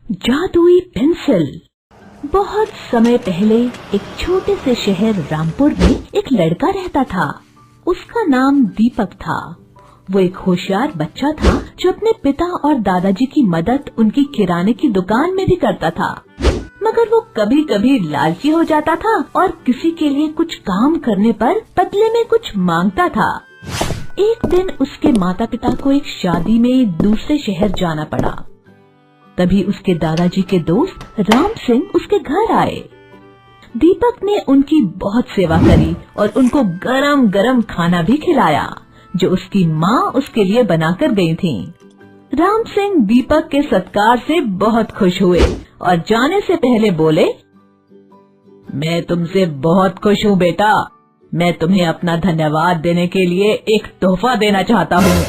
जादुई पेंसिल। बहुत समय पहले एक छोटे से शहर रामपुर में एक लड़का रहता था। उसका नाम दीपक था। वो एक होशियार बच्चा था जो अपने पिता और दादाजी की मदद उनकी किराने की दुकान में भी करता था। मगर वो कभी कभी लालची हो जाता था और किसी के लिए कुछ काम करने पर बदले में कुछ मांगता था। एक दिन उसके माता पिता को एक शादी में दूसरे शहर जाना पड़ा। तभी उसके दादाजी के दोस्त राम सिंह उसके घर आए। दीपक ने उनकी बहुत सेवा करी और उनको गरम गरम खाना भी खिलाया जो उसकी माँ उसके लिए बनाकर गई थी। राम सिंह दीपक के सत्कार से बहुत खुश हुए और जाने से पहले बोले, मैं तुमसे बहुत खुश हूँ बेटा। मैं तुम्हें अपना धन्यवाद देने के लिए एक तोहफा देना चाहता हूँ।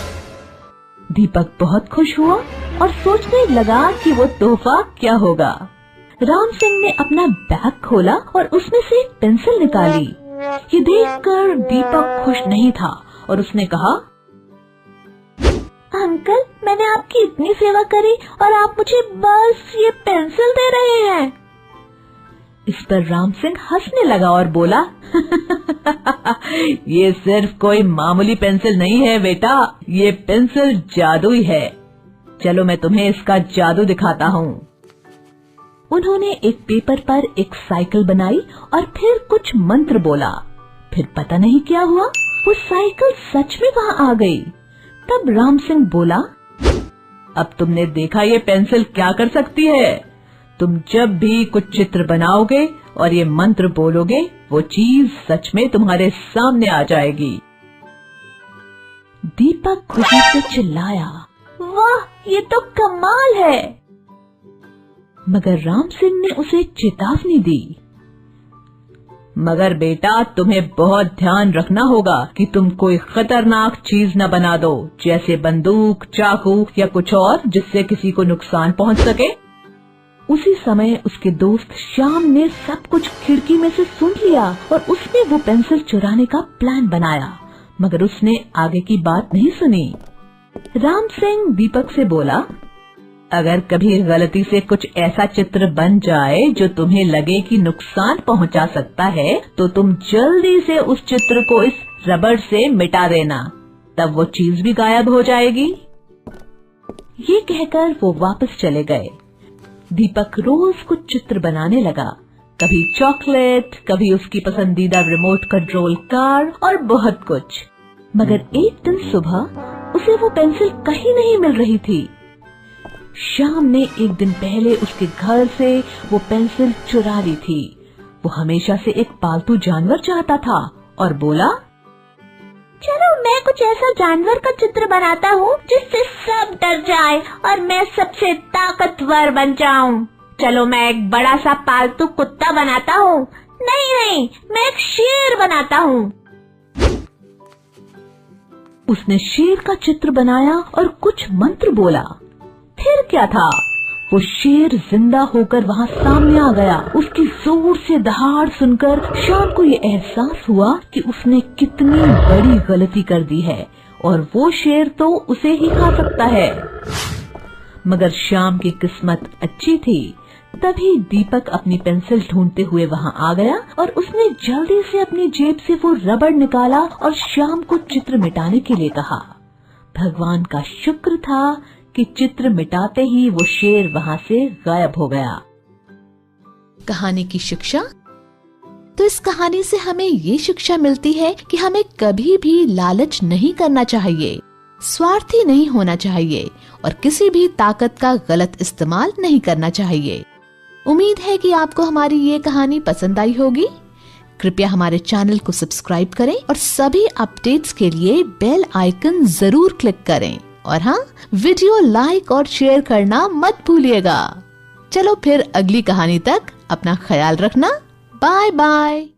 दीपक बहुत खुश हुआ और सोचने लगा कि वो तोहफा क्या होगा। राम सिंह ने अपना बैग खोला और उसमें से एक पेंसिल निकाली। ये देखकर दीपक खुश नहीं था और उसने कहा, अंकल, मैंने आपकी इतनी सेवा करी और आप मुझे बस ये पेंसिल दे रहे हैं। इस पर राम सिंह हंसने लगा और बोला, ये सिर्फ कोई मामूली पेंसिल नहीं है बेटा, ये पेंसिल जादुई है। चलो मैं तुम्हें इसका जादू दिखाता हूँ। उन्होंने एक पेपर पर एक साइकिल बनाई और फिर कुछ मंत्र बोला। फिर पता नहीं क्या हुआ, वो साइकिल सच में वहाँ आ गई। तब राम सिंह बोला, अब तुमने देखा ये पेंसिल क्या कर सकती है। तुम जब भी कुछ चित्र बनाओगे और ये मंत्र बोलोगे, वो चीज सच में तुम्हारे सामने आ जाएगी। दीपक खुशी से चिल्लाया, वाह, ये तो कमाल है। मगर राम सिंह ने उसे चेतावनी दी, मगर बेटा तुम्हें बहुत ध्यान रखना होगा कि तुम कोई खतरनाक चीज न बना दो, जैसे बंदूक, चाकू या कुछ और जिससे किसी को नुकसान पहुंच सके। उसी समय उसके दोस्त श्याम ने सब कुछ खिड़की में से सुन लिया और उसने वो पेंसिल चुराने का प्लान बनाया, मगर उसने आगे की बात नहीं सुनी। राम सिंह दीपक से बोला, अगर कभी गलती से कुछ ऐसा चित्र बन जाए जो तुम्हें लगे कि नुकसान पहुंचा सकता है, तो तुम जल्दी से उस चित्र को इस रबड़ से मिटा देना, तब वो चीज भी गायब हो जाएगी। ये कहकर वो वापस चले गए। दीपक रोज कुछ चित्र बनाने लगा, कभी चॉकलेट, कभी उसकी पसंदीदा रिमोट कंट्रोल कार और बहुत कुछ। मगर एक दिन सुबह उसे वो पेंसिल कहीं नहीं मिल रही थी। श्याम ने एक दिन पहले उसके घर से वो पेंसिल चुरा ली थी। वो हमेशा से एक पालतू जानवर चाहता था और बोला, चलो मैं कुछ ऐसा जानवर का चित्र बनाता हूँ जिससे सब डर जाए और मैं सबसे ताकतवर बन जाऊँ। चलो मैं एक बड़ा सा पालतू कुत्ता बनाता हूँ। नहीं, मैं एक शेर बनाता हूँ। उसने शेर का चित्र बनाया और कुछ मंत्र बोला। फिर क्या था, वो शेर जिंदा होकर वहाँ सामने आ गया। उसकी जोर से दहाड़ सुनकर श्याम को ये एहसास हुआ कि उसने कितनी बड़ी गलती कर दी है और वो शेर तो उसे ही खा सकता है। मगर श्याम की किस्मत अच्छी थी। तभी दीपक अपनी पेंसिल ढूंढते हुए वहाँ आ गया और उसने जल्दी से अपनी जेब से वो रबड़ निकाला और श्याम को चित्र मिटाने के लिए कहा। भगवान का शुक्र था कि चित्र मिटाते ही वो शेर वहाँ से गायब हो गया। कहानी की शिक्षा। तो इस कहानी से हमें ये शिक्षा मिलती है कि हमें कभी भी लालच नहीं करना चाहिए, स्वार्थी नहीं होना चाहिए और किसी भी ताकत का गलत इस्तेमाल नहीं करना चाहिए। उम्मीद है कि आपको हमारी ये कहानी पसंद आई होगी। कृपया हमारे चैनल को सब्सक्राइब करें और सभी अपडेट्स के लिए बेल आइकन जरूर क्लिक करें। और हाँ, वीडियो लाइक और शेयर करना मत भूलिएगा। चलो फिर अगली कहानी तक अपना ख्याल रखना। Bye bye.